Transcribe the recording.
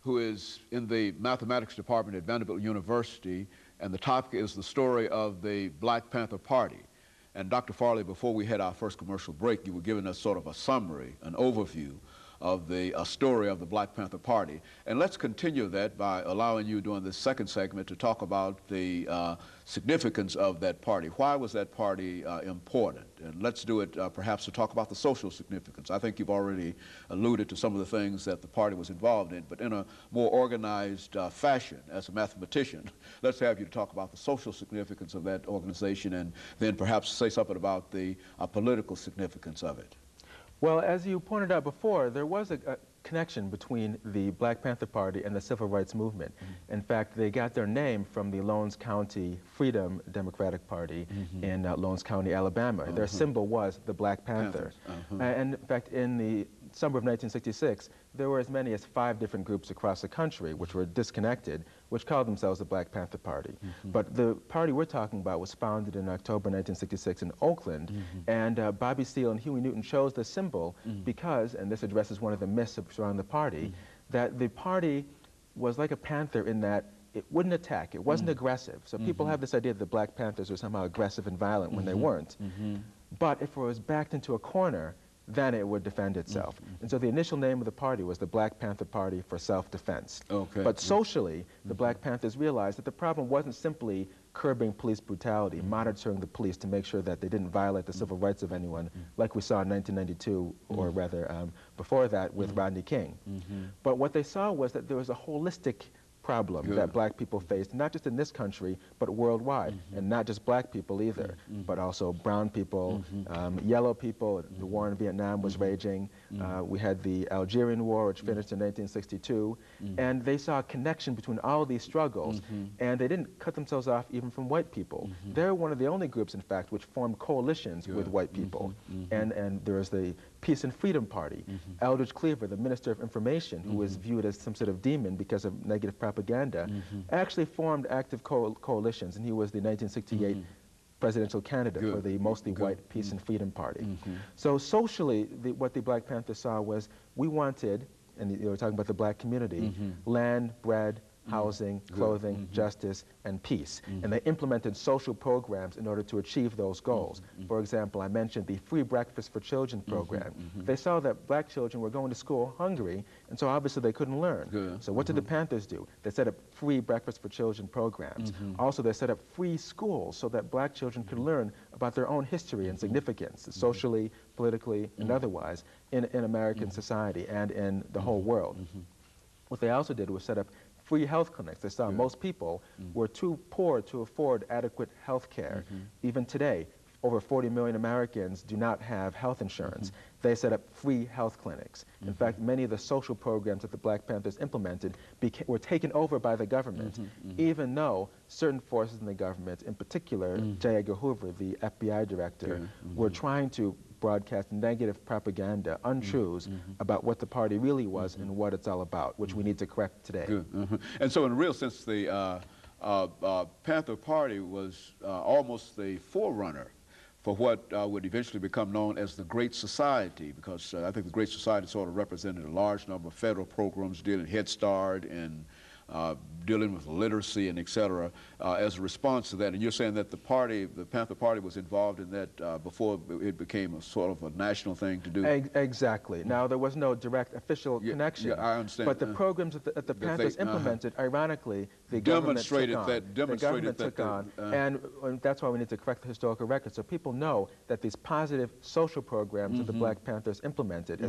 who is in the mathematics department at Vanderbilt University, and the topic is the story of the Black Panther Party. And Dr. Farley, before we had our first commercial break, you were giving us sort of a summary, an overview of the story of the Black Panther Party. And let's continue that by allowing you during this second segment to talk about the significance of that party. Why was that party important? And let's do it perhaps to talk about the social significance. I think you've already alluded to some of the things that the party was involved in, but in a more organized fashion. As a mathematician, let's have you to talk about the social significance of that organization, and then perhaps say something about the political significance of it. Well, as you pointed out before, there was a connection between the Black Panther Party and the Civil Rights Movement. In fact, they got their name from the Lowndes County Freedom Democratic Party in Lowndes County, Alabama. Their symbol was the Black Panther. And in fact, in the summer of 1966, there were as many as 5 different groups across the country which were disconnected, which called themselves the Black Panther Party. But the party we're talking about was founded in October 1966 in Oakland, and Bobby Seale and Huey Newton chose the symbol because, and this addresses one of the myths surrounding the party, that the party was like a panther in that it wouldn't attack, it wasn't aggressive. So people have this idea that the Black Panthers were somehow aggressive and violent when they weren't. But if it was backed into a corner, then it would defend itself. And so the initial name of the party was the Black Panther Party for Self-Defense. But socially, the Black Panthers realized that the problem wasn't simply curbing police brutality, monitoring the police to make sure that they didn't violate the civil rights of anyone, like we saw in 1992, or rather before that with Rodney King. But what they saw was that there was a holistic problem that black people faced, not just in this country, but worldwide. And not just black people either, but also brown people, yellow people. The war in Vietnam was raging. We had the Algerian War, which finished in 1962. And they saw a connection between all of these struggles, and they didn't cut themselves off even from white people. They're one of the only groups, in fact, which formed coalitions with white people. And there was the Peace and Freedom Party. Eldridge Cleaver, the Minister of Information, who was viewed as some sort of demon because of negative propaganda, actually formed active coalitions, and he was the 1968 presidential candidate for the mostly white Peace and Freedom Party. So socially, what the Black Panthers saw was we wanted, and you were talking about the black community, land, bread, housing, clothing, justice, and peace. And they implemented social programs in order to achieve those goals. For example, I mentioned the Free Breakfast for Children program. They saw that black children were going to school hungry, and so obviously they couldn't learn. So what did the Panthers do? They set up Free Breakfast for Children programs. Also, they set up free schools so that black children could learn about their own history and significance, socially, politically, and otherwise, in American society and in the whole world. What they also did was set up free health clinics. They saw most people were too poor to afford adequate health care. Even today, over 40 million Americans do not have health insurance. They set up free health clinics. In fact, many of the social programs that the Black Panthers implemented were taken over by the government, even though certain forces in the government, in particular J. Edgar Hoover, the FBI director, were trying to broadcast negative propaganda, untruths about what the party really was and what it's all about, which we need to correct today. And so in a real sense, the Panther Party was almost the forerunner for what would eventually become known as the Great Society, because I think the Great Society sort of represented a large number of federal programs dealing Head Start and dealing with literacy and et cetera, as a response to that. And you're saying that the party, the Panther Party, was involved in that before it became a sort of a national thing to do? Exactly. Now, there was no direct official connection. I understand. But the programs that the Panthers implemented, ironically, the government took on. And that's why we need to correct the historical record, so people know that these positive social programs that the Black Panthers implemented,